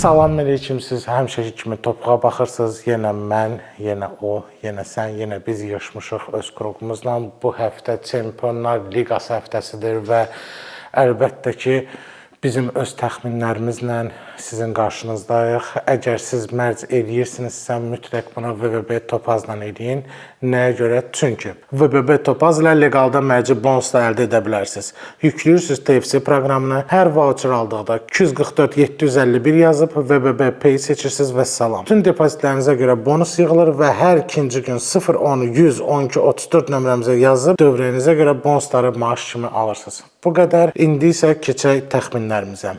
Salam aleyküm, siz həmişəki kimi topuğa baxırsınız. Yenə mən, yenə o, yenə sən, yenə biz yığışmışıq öz qrupumuzla. Bu həftə Çempionlar Liqası həftəsidir və əlbəttə ki, bizim öz təxminlərimizlə sizin qarşınızdayıq. Əgər siz mərc eləyirsinizsə, mütləq bunu VBB Topazla eləyin. Nəyə görə? Çünki VBB Topaz ilə legalda mərci bonus da əldə edə bilərsiniz. Yüklüyürsünüz TFC proqramını. Hər voucher aldıqda 244 751 yazıb VBB Pay seçirsiniz və salam. Bütün depozitlərinizə görə bonus yığılır və hər ikinci gün 0, 10, 100, 12, 34 nömrəmizə yazıb dövrəyinizə görə bonusları maaş kimi alırsınız. Bu qədər. İndi isə keçək təxminlərimizə.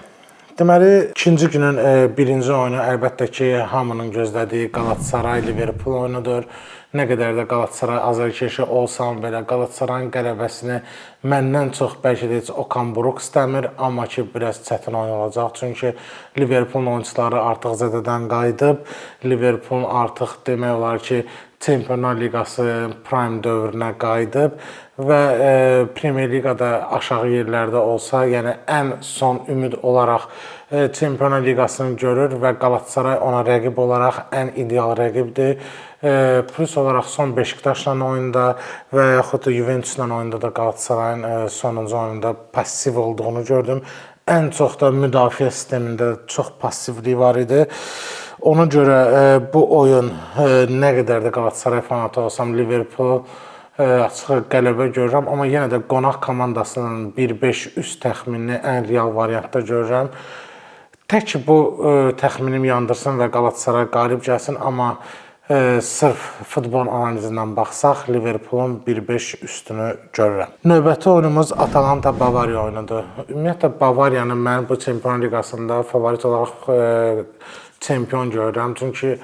Deməli, ikinci günün birinci oyunu əlbəttə ki, hamının gözlədiyi Galatasaray Liverpool oyunudur. Nə qədər də Galatasaray azarkeşi olsam belə Galatasarayın qələbəsini məndən çox bəlkə də heç Okan Buruk istəmir, amma ki, biraz çətin oyun olacaq. Çünki Liverpoolun oyunçuları artıq zədədən qayıdıb. Liverpool artıq demək olar ki, Çempionlar Liqası prime dövrünə qayıdıb və Premier Liqada aşağı yerlərdə olsa, yəni ən son ümid olaraq Çempionlar Liqasını görür və Galatasaray ona rəqib olaraq ən ideal rəqibdir. Plus olaraq son Beşiktaşla oyunda və yaxud da Juventusla oyunda da Galatasarayın sonuncu oyunda passiv olduğunu gördüm. Ən çox da müdafiə sistemində çox passivlik var idi. Ona görə bu oyun nə qədər də Galatasaray fanatı olsam Liverpool açıq qələbə görürəm, amma yenə də qonaq komandasının 1-5 üst təxminini ən real variantda görürəm. Tək ki bu təxminim yandırsın və Galatasaray qalib gəlsin, amma sırf futbol analizindən baxsaq Liverpoolun 1-5 üstünü görürəm. Növbəti oyunumuz Atalanta Bavariya oyunudur. Ümumiyyətlə Bavariyanı mən bu Çempionlar Liqasında favorit olaraq çempion görürəm. Çünki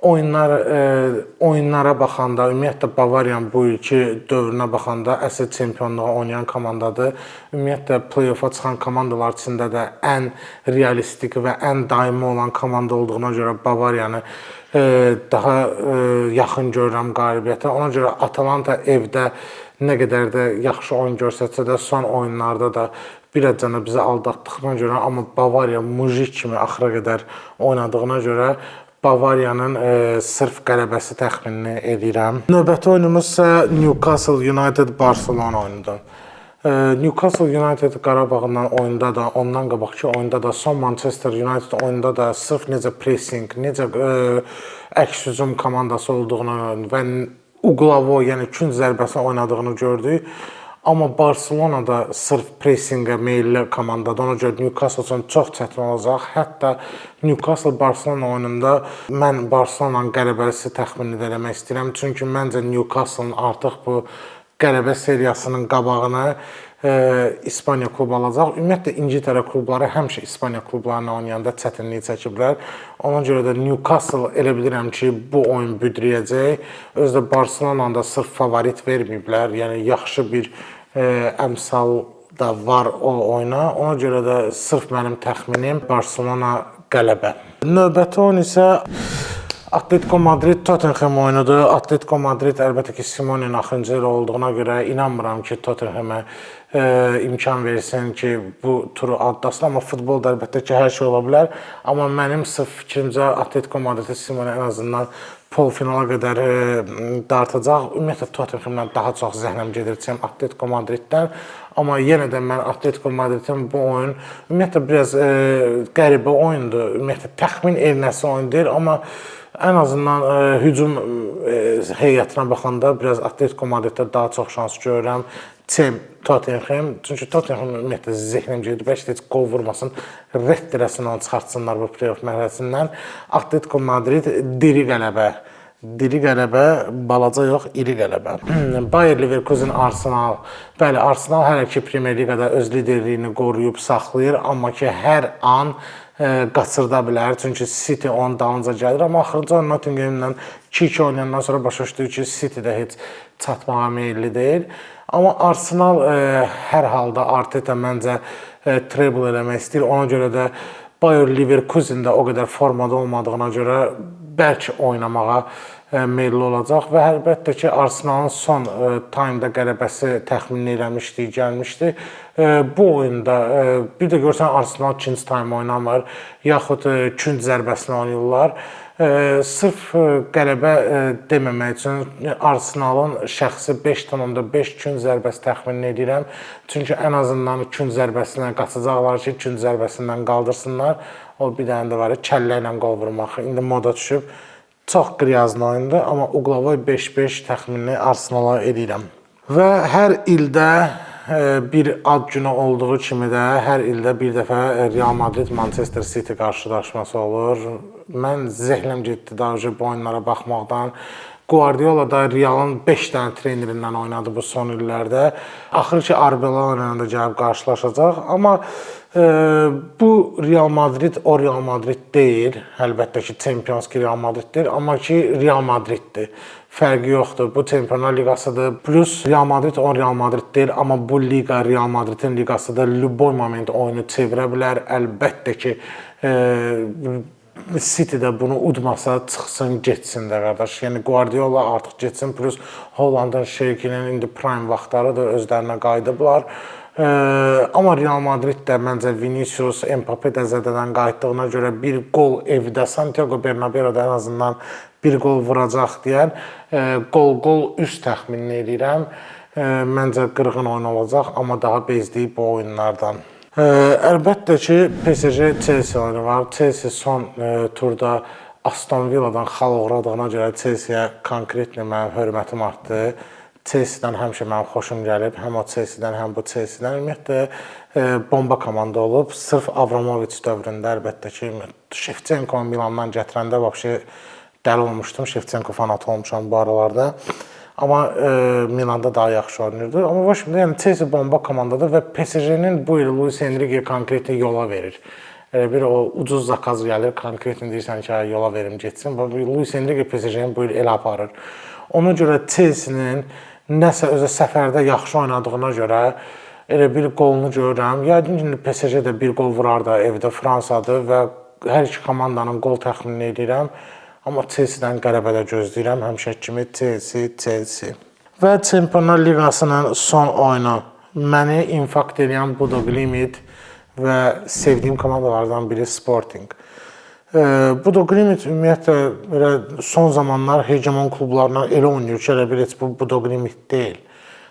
oyunlara baxanda, ümumiyyətlə Bavariyan bu ilki dövrünə baxanda əsl çempionluğa oynayan komandadır. Ümumiyyətlə play-offa çıxan komandalar içində də ən realistik və ən daimi olan komanda olduğuna görə Bavariyanı daha yaxın görürəm qalibiyyətə. Ona görə Atalanta evdə nə qədər də yaxşı oyun göstərsə də son oyunlarda da birazcana bizi aldatdığına görə, amma Bavariya mujik kimi axıra qədər oynadığına görə Bavariyanın sırf qələbəsi təxminini edirəm. Növbəti oyunumuz isə Newcastle United Barcelona oyunudur. Newcastle United Qarabağından oyunda da, ondan qabaqki oyunda da, son Manchester United oyunda da sırf necə pressing, necə əks hücum komandası olduğunu və Uglavo, yəni künc zərbəsini oynadığını gördük. Amma Barcelona da sırf pressingə meyilli komandadır. Ona görə Newcastle üçün çox çətin olacaq. Hətta Newcastle-Barcelona oyununda mən Barcelonanın qələbəsi təxminini eləmək istəyirəm. Çünki məncə Newcastle-ın artıq bu qələbə seriyasının qabağını İspaniya klubu alacaq. Ümumiyyətlə İngiltərə klubları həmişə İspaniya klublarına oynayanda çətinlik çəkiblər. Ona görə də Newcastle elə bilirəm ki, bu oyun büdrəyəcək. Özdə Barcelona'nın da sırf favorit verməyiblər. Yəni yaxşı bir əmsal da var o oyuna. Ona görə də sırf mənim təxminim Barcelona qələbə. Növbəti oyun isə Atletico Madrid Tottenham oyunudur. Atletico Madrid əlbəttə ki, Simone'nin axırıncı il olduğuna görə inanmıram ki, Tottenham'a imkan versin ki, bu turu atlasın. Amma futbolda əlbəttə ki, hər şey ola bilər. Amma mənim sırf fikrimcə Atletico Madrid Simone ən azından polfinala qədər dartacaq. Ümumiyyətlə Tottenham'la daha çox zəhləm gedirəcəm Atletico Madriddən. Amma yenə də mən Atletico Madridin bu oyun ümumiyyətlə biraz qəribə oyundur. Ümumiyyətlə təxmin edilməsi oyun deyil, amma ən azından hücum heyətinə baxanda biraz Atletico Madriddə daha çox şans görürəm. Tottenham. Çünki Tottenham ümumiyyətlə zehnəm gedir. Bəlkə heç qol vurmasın, rədd eləsin, onu çıxartsınlar bu play-off mərhələsindən. Atletico Madrid diri qələbə. Diri qələbə, balaca yox, iri qələbə. Bayer Leverkusen Arsenal. Bəli, Arsenal hələ ki Premier Liqada öz liderliyini qoruyub saxlayır, amma ki hər an qaçırda bilər. Çünki City onun dalınca gəlir. Amma axırıncı Nottingham'la 2-2 oynayandan sonra başa düşdük ki, City də heç çatmağa meyilli deyil. Amma Arsenal hər halda Arteta məncə treble eləmək istəyir. Ona görə də Bayer Leverkusen də o qədər formada olmadığına görə bəlkə oynamağa meyilli olacaq və əlbəttə ki, Arsenalın son taymda qələbəsi təxmin eləmişdik, gəlmişdi. Bu oyunda bir də görsən Arsenal ikinci taym oynamır, yaxud künc zərbəsini oynayırlar. Sırf qələbə deməmək üçün Arsenalın şəxsi 5.5 künc zərbəsi təxmin edirəm. Çünki ən azından künc zərbəsindən qaçacaqlar ki, künc zərbəsindən qaldırsınlar. O bir dənə də var, kəllə ilə qol vurmaq. İndi moda düşüb. Çox qriyazlı oyundur, amma Uqlavoy 5-5 təxminini Arsenala edirəm. Və hər ildə bir ad günü olduğu kimi də hər ildə bir dəfə Real Madrid-Manchester City qarşılaşması olur. Mən zəhləm getdi daha bu oyunlara baxmaqdan. Guardiola da Real'ın 5 dənə trenerindən oynadı bu son illərdə. Axır ki, Arbeloa ilə də gəlib qarşılaşacaq. Amma bu Real Madrid o Real Madrid deyil. Əlbəttə ki, Champions Real Madriddir. Amma ki, Real Madriddir. Fərqi yoxdur. Bu Çempionlar Liqasıdır. Plus Real Madrid o Real Madrid deyil. Amma bu liqa Real Madridin liqasıdır. Lüboy moment oyunu çevirə bilər. Əlbəttə ki, City də bunu udmasa çıxsın, getsin də qardaş. Yəni Guardiola artıq getsin, plus Hollandın Şeykinin indi prime vaxtlarıdır, özlərinə qayıdıblar. Amma Real Madrid də məncə Vinicius, Mbappe də zədədən qayıtdığına görə bir qol evdə Santiago Bernabeu'da ən azından bir qol vuracaq deyən qol üst təxmin edirəm. Məncə qırğın oyun olacaq, amma daha bezliyib bu oyunlardan. Əlbəttə ki, PSG-Chelsea oyunu var. Chelsea son turda Aston Villa'dan xal uğradığına görə Chelsea'yə konkretlə mənim hörmətim artdı. Chelsea-dən həmişə mənim xoşum gəlib. Həm o Chelsea-dən, həm bu Chelsea-dən. Ümumiyyətlə, bomba komanda olub. Sırf Abramovich dövründə əlbəttə ki, Shevchenko Milandan gətirəndə dəli olmuşdum. Shevchenko fanatı olmuşam bu aralarda. Amma Milanda daha yaxşı oynayırdı. Amma şimdi yəni Chelsea bomba komandadır və PSG-nin bu il Luis Enrique konkretli yola verir. Bir o ucuz zakaz gəlir, konkretli deyirsən ki, yola verim getsin. Luis Enrique PSG-ni bu il elə aparır. Ona görə Chelsea-nin nəsə özə səfərdə yaxşı oynadığına görə elə bir qolunu görürəm. Yəqin ki, PSG də bir qol vurar da evdə Fransadır və hər iki komandanın qol təxminini edirəm. Amma Chelsea-dən qələbədə gözləyirəm. Həmişə kimi Chelsea. Və Çempionlar Liqasının son oyunu məni infarkt edən Bodo Glimt və sevdiyim komandalardan biri Sporting. Bodo Glimt ümumiyyətlə son zamanlar hegemon klublarından elə oynayır ki, elə bir heç bu Bodo Glimt deyil.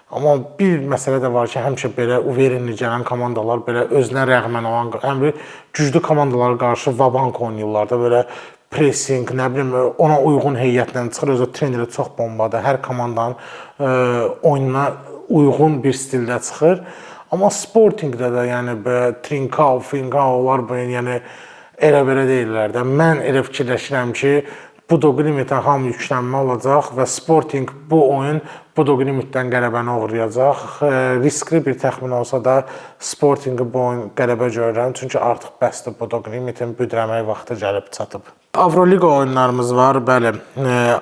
Amma bir məsələ də var ki, həmişə belə uverinli gələn komandalar belə özünə rəğmən olan, həm bir güclü komandalara qarşı vabank oynayırlar da belə pressing, nə bilim, ona uyğun heyətlə çıxır, özü treneri çox bombadır. Hər komandanın oyununa uyğun bir stildə çıxır. Amma Sportingdə də yəni Trincao, Fincao'lar yəni elə belə deyirlər də. Mən elə fikirləşirəm ki, Bodo Glimt'ə hamı yüklənmə olacaq və Sporting bu oyun Bodo Glimt'dən qələbəni uğrayacaq. Riskli bir təxmin olsa da Sporting'i bu oyun qələbə görürəm. Çünki artıq bəsdir Bodo Glimt'in büdrəmək vaxtı gəlib çatıb. Avroliqa oyunlarımız var, bəli.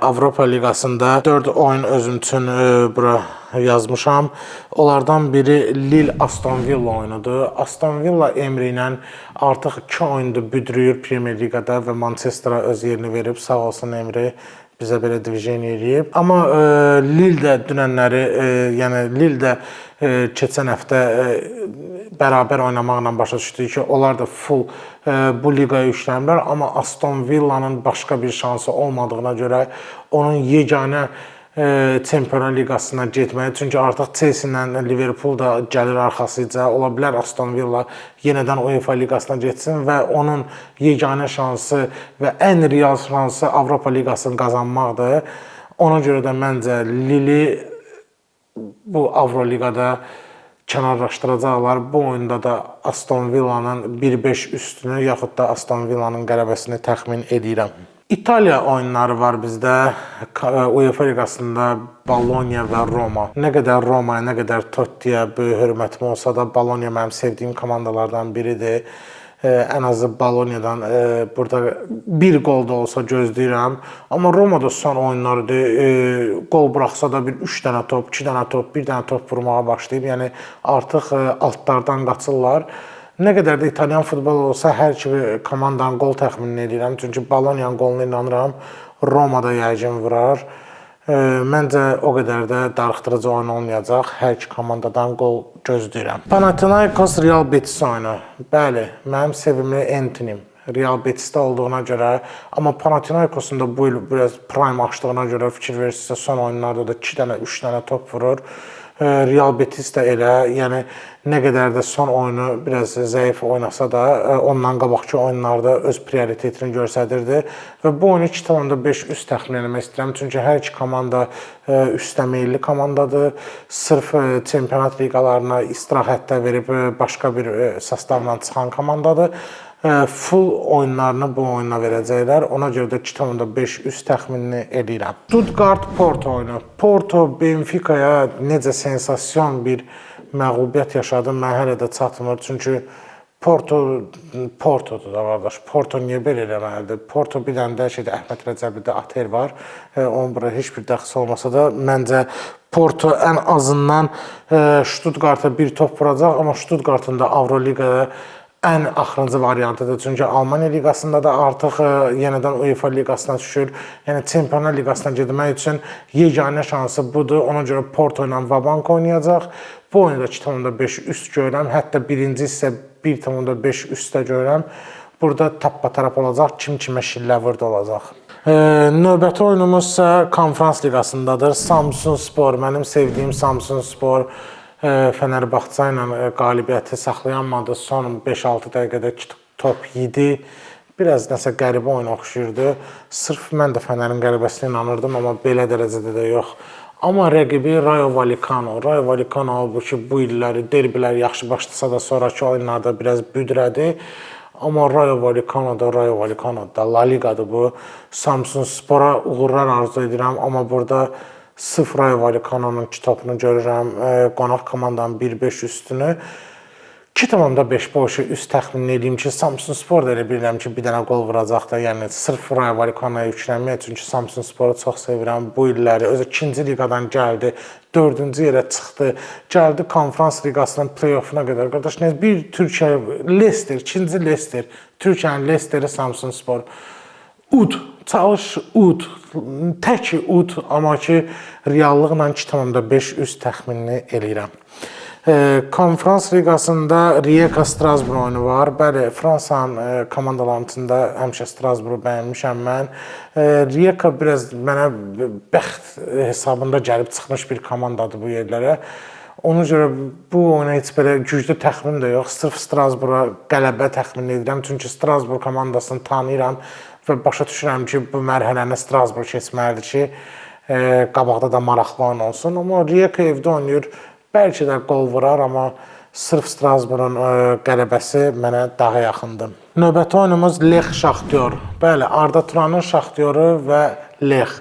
Avropa Liqasında 4 oyun özüm üçün bura yazmışam. Onlardan biri Lille-Aston Villa oyunudur. Aston Villa Emre ilə artıq 2 oyundur büdrüyür Premier Liqada və Manchester'a öz yerini verib. Sağ olsun Emre bizə belə divizion eləyib. Amma Lille də dünənləri, yəni Lille də keçən həftə bərabər oynamaqla başa düşdük ki, onlar da full bu liqaya yükləniblər. Amma Aston Villa'nın başqa bir şansı olmadığına görə onun yeganə Çempionlar Liqasına getməyi. Çünki artıq Chelsea ilə Liverpool da gəlir arxasıca. Ola bilər Aston Villa yenidən UEFA Liqasına getsin və onun yeganə şansı və ən real şansı Avropa Liqasını qazanmaqdır. Ona görə də məncə Lille bu Avroliqada kənarlaşdıracaqlar. Bu oyunda da Aston Villa'nın 1-5 üstünü yaxud da Aston Villa'nın qələbəsini təxmin edirəm. İtaliya oyunları var bizdə. UEFA Liqasında Bologna və Roma. Nə qədər Roma'ya, nə qədər Totti'yə böyük hörmətim olsa da Bologna mənim sevdiyim komandalardan biridir. Ən azı Bologna'dan burada bir qol da olsa gözləyirəm. Amma Roma da son oyunlarıdır. Qol buraxsa da bir 3 dənə top, 2 dənə top, 1 dənə top vurmağa başlayıb. Yəni artıq altlardan qaçırlar. Nə qədər də İtalyan futbolu olsa, hər iki komandanın qol təxminini edirəm. Çünki Bologna qoluna inanıram. Romada yəqin vurar. Məncə o qədər də darıxdırıcı oyun olmayacaq. Hər iki komandadan qol gözləyirəm. Panathinaikos Real Betis oyunu. Bəli, mənim sevimli Antonim. Real Betis'də olduğuna görə, amma Panathinaikos'un da bu il biraz prime açdığına görə fikir verirsinizsə, son oyunlarda da 2 dənə, 3 dənə top vurur. Real Betis də elə, yəni nə qədər də son oyunu biraz zəif oynasa da, ondan qabaqki oyunlarda öz prioritetini göstərirdi və bu oyunu 2.5 üst təxmin etmək istəyirəm. Çünki hər iki komanda üstə meyilli komandadır. Sırf çempionat liqalarına istirahətdə verib başqa bir sastavla çıxan komandadır. Full oyunlarını bu oyuna verəcəklər. Ona görə də 2.5 üst təxminini edirəm. Stuttgart-Porto oyunu. Porto Benfica'ya necə sensasyon bir məğlubiyyət yaşadı, mən hələ də çatmır. Çünki Portodur da qardaş. Porto niyə belə eləməlidir? Porto bir dənə də Əhməd Rəcəblidə Ater var. Onun bura heç bir dəxli olmasa da, məncə Porto ən azından Stuttgart'a bir top vuracaq, amma Stuttgart'ın da Avroliqada ən axırıncı variantıdır. Çünki Almaniya liqasında da artıq yenidən UEFA liqasına düşür. Yəni Çempionlar liqasına getmək üçün yeganə şansı budur. Ona görə Porto ilə Vabank oynayacaq. Bu oyunda 2.5 üst görürəm. Hətta birinci isə 1.5 üstdə görürəm. Burada tappa-taraf olacaq. Kim kimə şillə vurdu olacaq. Növbəti oyunumuz isə Konferans liqasındadır. Samsunspor, mənim sevdiyim Samsunspor Fenerbahçe ilə qalibiyyəti saxlayanmadı. Son 5-6 dəqiqədə top yedi. Biraz nəsə qəribə oyun oxşuyurdu. Sırf mən də Fenerin qəribəsinə inanırdım, amma belə dərəcədə də yox. Amma rəqibi Rayo Vallecano. Rayo Vallecano bu illəri derbilər yaxşı başlasa da sonraki oyunlarda biraz büdrədi. Amma Rayo Vallecano'da La Liga'dır bu. Samsunspora uğurlar arzu edirəm, amma burada 0 Rayo Vallecano'nun 2 topunu görürəm. Qonaq komandanın 1.5 üstünü. 2.5 boşu üst təxmin edeyim ki, Samsunspor da elə bilirəm ki, bir dənə qol vuracaq da. Yəni sırf Rayo Vallecano'ya yüklənmək, çünki Samsunsporu çox sevirəm. Bu illəri öz 2-ci liqadan gəldi, 4-cü yerə çıxdı, gəldi Konferans liqasının play-offuna qədər. Qardaş, bir Türkiyə Leicester, 2-ci Leicester, Türkiyənin Leicesteri Samsunspor. Çalış ud, tək ud, amma ki, reallıqla 2.5 üst təxminini eləyirəm. Konferans liqasında Rijeka Strasbourg oyunu var. Bəli, Fransanın komandalarında həmişə Strasbourgu bəyənmişəm mən. Rijeka biraz mənə bəxt hesabında gəlib çıxmış bir komandadır bu yerlərə. Ona görə bu oyuna heç belə güclü təxmin də yox. Sırf Strasbourga qələbə təxmin edirəm. Çünki Strasbourg komandasını tanıyıram və başa düşürəm ki, bu mərhələni Strasbourg keçməlidir ki, qabaqda da maraqlı oyun olsun. Amma Rijeka evdə oynayır. Bəlkə də qol vurar, amma sırf Strasbourg'un qələbəsi mənə daha yaxındır. Növbəti oyunumuz Lech Şaxtyor. Bəli, Arda Turanın Şaxtyoru və Lech.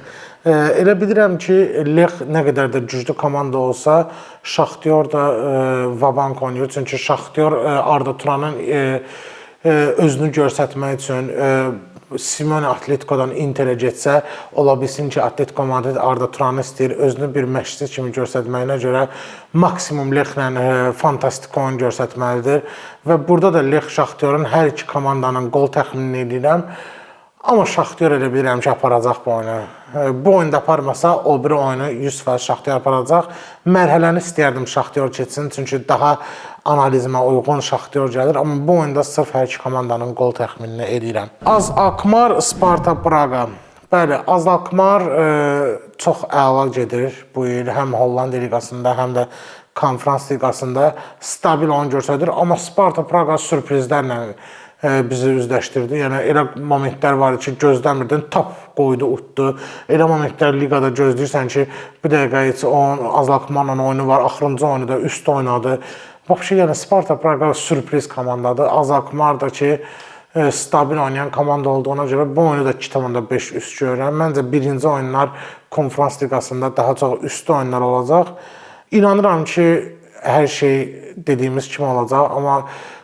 Elə bilirəm ki, Lech nə qədər də güclü komanda olsa, Şaxtyor da Vabank oynayır. Çünki Şaxtyor Arda Turanın özünü göstərmək üçün Simone Atletico'dan Inter'e getsə, ola bilsin ki, Atletico Madrid Arda Turan'ı istəyir, özünü bir məşqçi kimi göstərməyinə görə maksimum Lechlə fantastik oyun göstərməlidir. Və burada da Lech Şaxtyorun hər iki komandanın qol təxminini edirəm. Amma Şaxtyor elə bilirəm ki, aparacaq bu oyunu. Bu oyunda aparmasa, o biri oyunu 100% Şaxtyor aparacaq. Mərhələni istəyərdim Şaxtyor keçsin, çünki daha analizmə uyğun Şaxtyor gəlir. Amma bu oyunda sırf hər iki komandanın qol təxminini edirəm. Az Alkmaar, Sparta Praga. Bəli, Az Alkmaar çox əla gedir bu il. Həm Hollandiya liqasında, həm də Konferans liqasında stabil oyun göstərir. Amma Sparta Praga sürprizlərlə bizi üzləşdirdi. Yəni elə momentlər var ki, gözləmirdin, tap qoydu, utdu. Elə momentlər liqada gözləyirsən ki, bir dəqiqə heç Az Alkmaarla oyunu var, axırıncı oyunu da üst oynadı. Vəbşi, yəni Sparta Praga sürpriz komandadır. Az Alkmaar da ki, stabil oynayan komanda olduğuna görə bu oyunu da 2.5 üst görürəm. Məncə birinci oyunlar Konferans liqasında daha çox üstü oyunlar olacaq. İnanıram ki, hər şey dediyimiz kimi olacaq, amma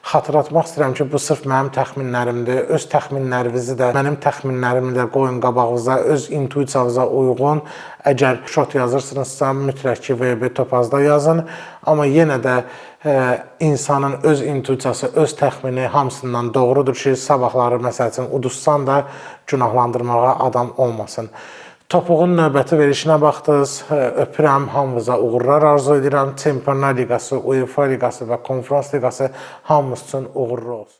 xatırlatmaq istəyirəm ki, bu sırf mənim təxminlərimdir. Öz təxminlərinizi də, mənim təxminlərimi də qoyun qabağınıza, öz intuisiyanıza uyğun. Əgər şot yazırsınızsa, mütləq ki, VB Topazda yazın. Amma yenə də insanın öz intuisiyası, öz təxmini hamısından doğrudur ki, sabahları məsəl üçün uduzsan da günahlandırmağa adam olmasın. Topuğun növbəti verişinə baxdınız. Öpürəm, hamınıza uğurlar arzu edirəm. Çempionlar Liqası, UEFA Liqası və Konferans Liqası hamımız üçün uğurlu olsun.